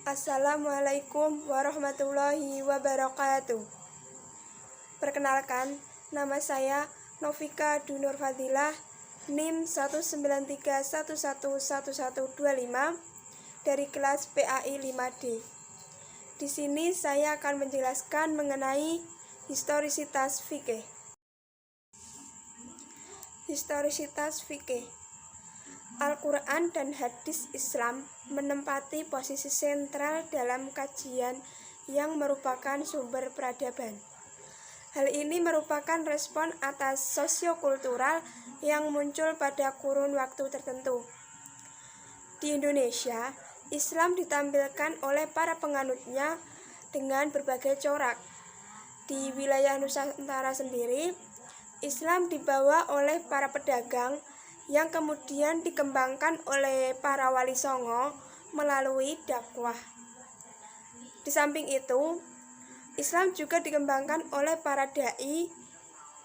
Assalamualaikum warahmatullahi wabarakatuh. Perkenalkan, nama saya Novika Dunur Fadilah, NIM 193111125 dari kelas PAI 5D. Di sini saya akan menjelaskan mengenai historisitas fikih. Historisitas fikih. Al-Quran dan hadis Islam menempati posisi sentral dalam kajian yang merupakan sumber peradaban. Hal ini merupakan respon atas sosiokultural yang muncul pada kurun waktu tertentu. Di Indonesia, Islam ditampilkan oleh para penganutnya dengan berbagai corak. Di wilayah Nusantara sendiri, Islam dibawa oleh para pedagang yang kemudian dikembangkan oleh para wali songo melalui dakwah. Di samping itu, Islam juga dikembangkan oleh para dai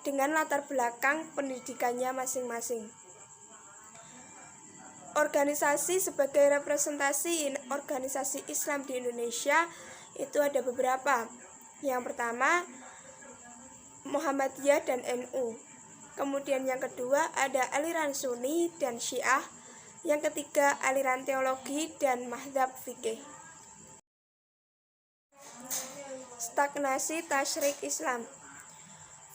dengan latar belakang pendidikannya masing-masing. Organisasi sebagai representasi organisasi Islam di Indonesia itu ada beberapa. Yang pertama, Muhammadiyah dan NU. Kemudian yang kedua ada aliran Sunni dan Syiah. Yang ketiga aliran teologi dan mazhab fikih. Stagnasi tasyrik Islam.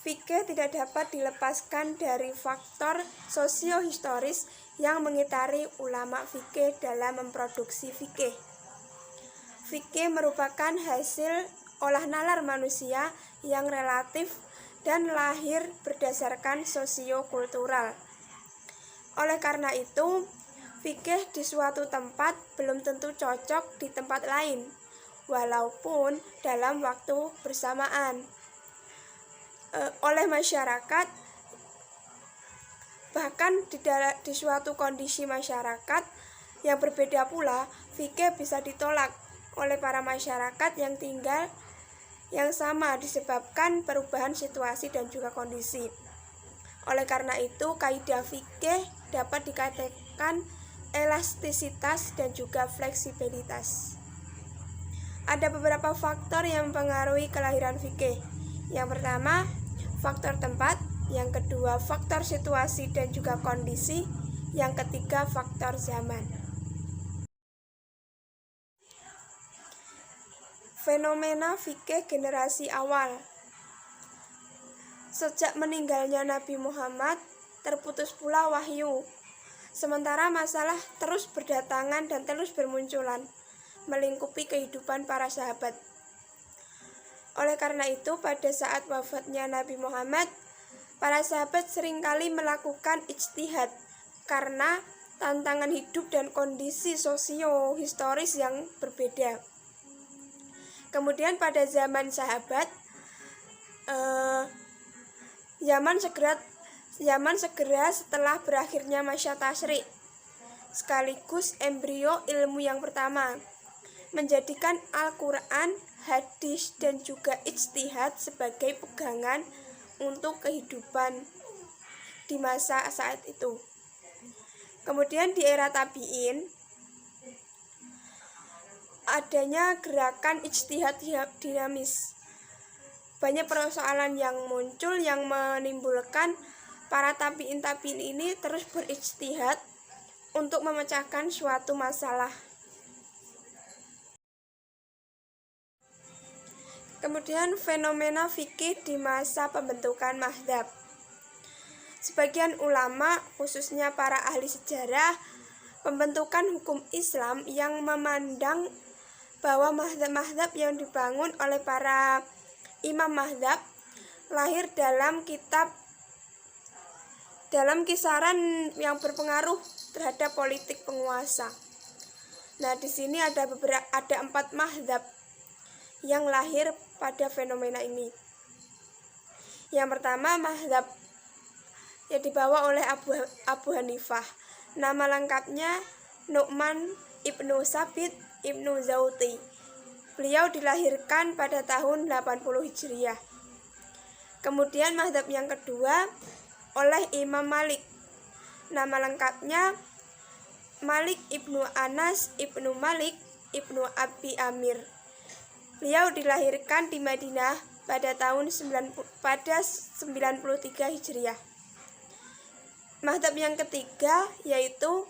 Fikih tidak dapat dilepaskan dari faktor sosiohistoris yang mengitari ulama fikih dalam memproduksi fikih. Fikih merupakan hasil olah nalar manusia yang relatif dan lahir berdasarkan sosiokultural. Oleh karena itu, fikih di suatu tempat belum tentu cocok di tempat lain, walaupun dalam waktu bersamaan. Oleh masyarakat, bahkan di suatu kondisi masyarakat yang berbeda pula, fikih bisa ditolak oleh para masyarakat yang tinggal yang sama disebabkan perubahan situasi dan juga kondisi. Oleh karena itu, kaidah fikih dapat dikatakan elastisitas dan juga fleksibilitas. Ada beberapa faktor yang mempengaruhi kelahiran fikih. Yang pertama, faktor tempat. Yang kedua, faktor situasi dan juga kondisi. Yang ketiga, faktor zaman. Fenomena fikih generasi awal. Sejak meninggalnya Nabi Muhammad, terputus pula wahyu. Sementara masalah terus berdatangan dan terus bermunculan, melingkupi kehidupan para sahabat. Oleh karena itu, pada saat wafatnya Nabi Muhammad, para sahabat seringkali melakukan ijtihad karena tantangan hidup dan kondisi sosio-historis yang berbeda. Kemudian pada zaman sahabat, zaman segera setelah berakhirnya masa tasyrik, sekaligus embrio ilmu yang pertama, menjadikan Al-Quran, hadis, dan juga ijtihad sebagai pegangan untuk kehidupan di masa saat itu. Kemudian di era tabi'in, adanya gerakan ijtihad dinamis. Banyak persoalan yang muncul yang menimbulkan para tabi'in ini terus berijtihad untuk memecahkan suatu masalah. Kemudian fenomena fikih di masa pembentukan mazhab. Sebagian ulama, khususnya para ahli sejarah, pembentukan hukum Islam yang memandang bahwa mazhab-mazhab yang dibangun oleh para imam mazhab lahir dalam kisaran yang berpengaruh terhadap politik penguasa. Nah, di sini ada 4 mazhab yang lahir pada fenomena ini. Yang pertama, mazhab yang dibawa oleh Abu Hanifah. Nama lengkapnya Nu'man Ibnu Sabit Ibnu Zauti. Beliau dilahirkan pada tahun 80 Hijriah. Kemudian mazhab yang kedua oleh Imam Malik. Nama lengkapnya Malik Ibnu Anas Ibnu Malik ibnu Abi Amir. Beliau dilahirkan di Madinah pada tahun 93 Hijriah. Mazhab yang ketiga yaitu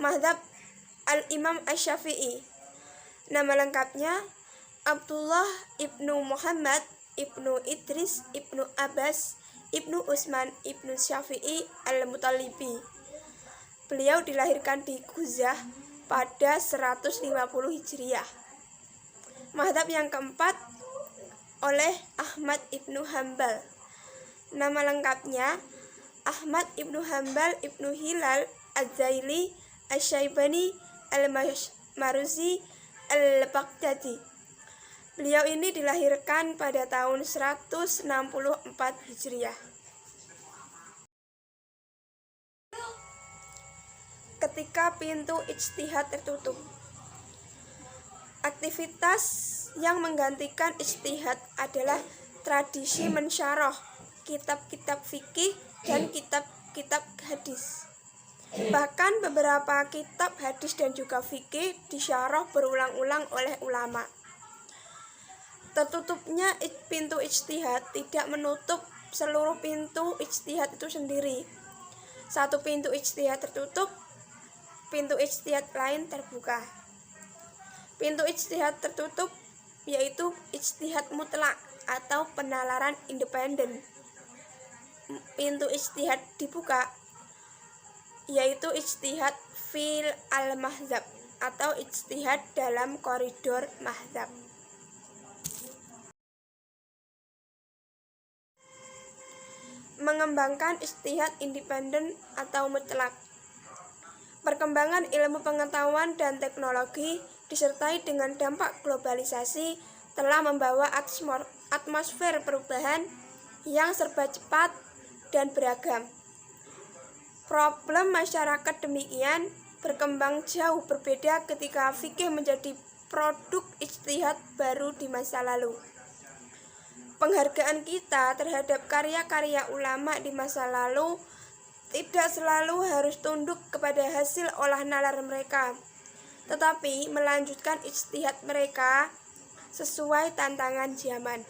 mazhab Al-Imam Asy-Syafi'i. Nama lengkapnya Abdullah ibnu Muhammad ibnu Idris ibnu Abbas ibnu Utsman ibnu Syafi'i Al-Muttalibi. Beliau dilahirkan di Kuzah pada 150 Hijriah. Mazhab yang keempat oleh Ahmad ibnu Hambal. Nama lengkapnya Ahmad ibnu Hambal ibnu Hilal Az-Zaili Asy-Syaibani Al-Maruzi Al-Baghdadi. Beliau ini dilahirkan pada tahun 164 Hijriah. Ketika pintu ijtihad tertutup. Aktivitas yang menggantikan ijtihad adalah tradisi mensyarah kitab-kitab fikih dan kitab-kitab hadis. Bahkan beberapa kitab hadis dan juga fikih disyarah berulang-ulang oleh ulama. Tertutupnya pintu ijtihad tidak menutup seluruh pintu ijtihad itu sendiri. Satu pintu ijtihad tertutup, pintu ijtihad lain terbuka. Pintu ijtihad tertutup yaitu ijtihad mutlak atau penalaran independen. Pintu ijtihad dibuka yaitu ijtihad fil al-mahdzab atau ijtihad dalam koridor mahdzab. Mengembangkan ijtihad independen atau mutlak. Perkembangan ilmu pengetahuan dan teknologi disertai dengan dampak globalisasi telah membawa atmosfer perubahan yang serba cepat dan beragam. Problem masyarakat demikian berkembang jauh berbeda ketika fikih menjadi produk ijtihad baru di masa lalu. Penghargaan kita terhadap karya-karya ulama di masa lalu tidak selalu harus tunduk kepada hasil olah nalar mereka, tetapi melanjutkan ijtihad mereka sesuai tantangan zaman.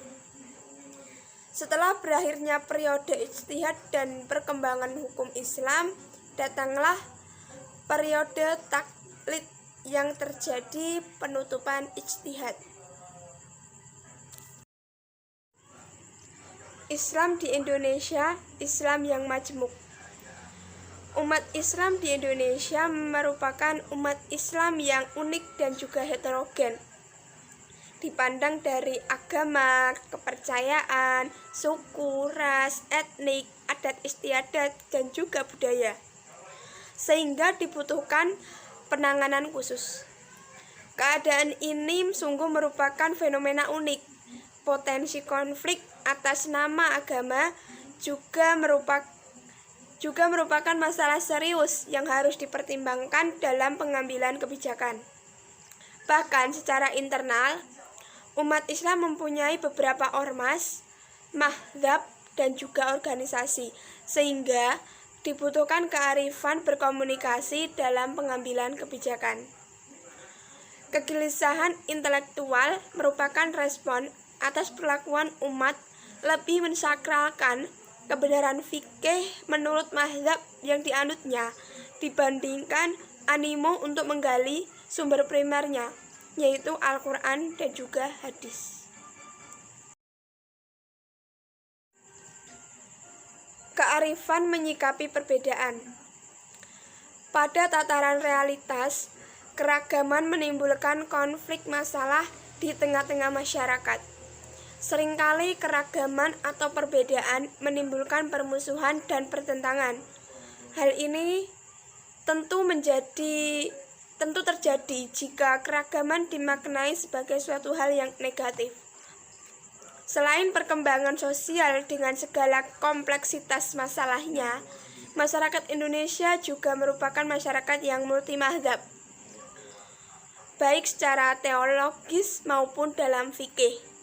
Setelah berakhirnya periode ijtihad dan perkembangan hukum Islam, datanglah periode taklid yang terjadi penutupan ijtihad. Islam di Indonesia, Islam yang majmuk. Umat Islam di Indonesia merupakan umat Islam yang unik dan juga heterogen. Dipandang dari agama, kepercayaan, suku, ras, etnik, adat istiadat, dan juga budaya. Sehingga dibutuhkan penanganan khusus. Keadaan ini sungguh merupakan fenomena unik. Potensi konflik atas nama agama juga merupakan masalah serius yang harus dipertimbangkan dalam pengambilan kebijakan. Bahkan secara internal, umat Islam mempunyai beberapa ormas, mazhab, dan juga organisasi, sehingga dibutuhkan kearifan berkomunikasi dalam pengambilan kebijakan. Kegelisahan intelektual merupakan respon atas perlakuan umat lebih mensakralkan kebenaran fikih menurut mazhab yang dianutnya dibandingkan animo untuk menggali sumber primernya, yaitu Al-Quran dan juga hadis. Kearifan menyikapi perbedaan. Pada tataran realitas, keragaman menimbulkan konflik masalah di tengah-tengah masyarakat. Seringkali keragaman atau perbedaan menimbulkan permusuhan dan pertentangan. Hal ini tentu terjadi jika keragaman dimaknai sebagai suatu hal yang negatif. Selain perkembangan sosial dengan segala kompleksitas masalahnya, masyarakat Indonesia juga merupakan masyarakat yang multimazhab, baik secara teologis maupun dalam fikih.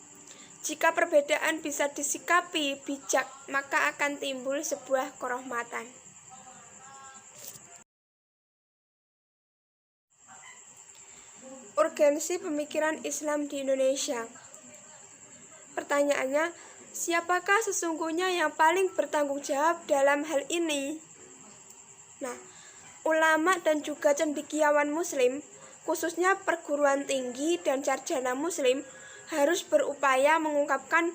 Jika perbedaan bisa disikapi bijak, maka akan timbul sebuah kerahmatan. konvergensi pemikiran Islam di Indonesia. Pertanyaannya, siapakah sesungguhnya yang paling bertanggung jawab dalam hal ini? Nah, ulama dan juga cendekiawan Muslim, khususnya perguruan tinggi dan sarjana Muslim, harus berupaya mengungkapkan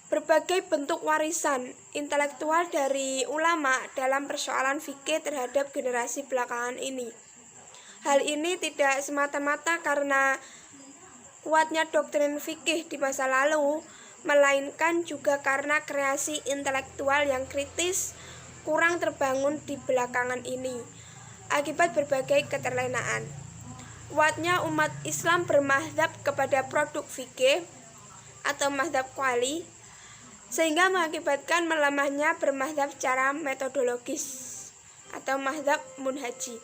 berbagai bentuk warisan intelektual dari ulama dalam persoalan fikih terhadap generasi belakangan ini. Hal ini tidak semata-mata karena kuatnya doktrin fikih di masa lalu, melainkan juga karena kreasi intelektual yang kritis kurang terbangun di belakangan ini, akibat berbagai keterlenaan. Kuatnya umat Islam bermadzhab kepada produk fikih atau mazhab qali, sehingga mengakibatkan melemahnya bermadzhab secara metodologis atau mazhab munhaji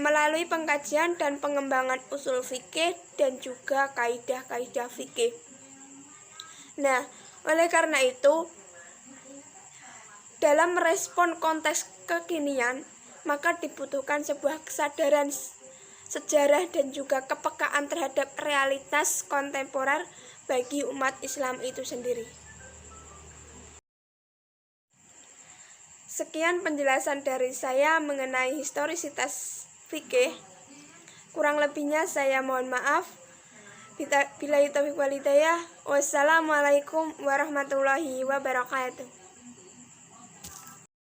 melalui pengkajian dan pengembangan usul fikih dan juga kaidah-kaidah fikih. Nah, oleh karena itu, dalam merespon konteks kekinian, maka dibutuhkan sebuah kesadaran sejarah dan juga kepekaan terhadap realitas kontemporer bagi umat Islam itu sendiri. Sekian penjelasan dari saya mengenai historisitas fikih. Kurang lebihnya saya mohon maaf. Billahi taufiq wal hidayah. Wassalamualaikum warahmatullahi wabarakatuh.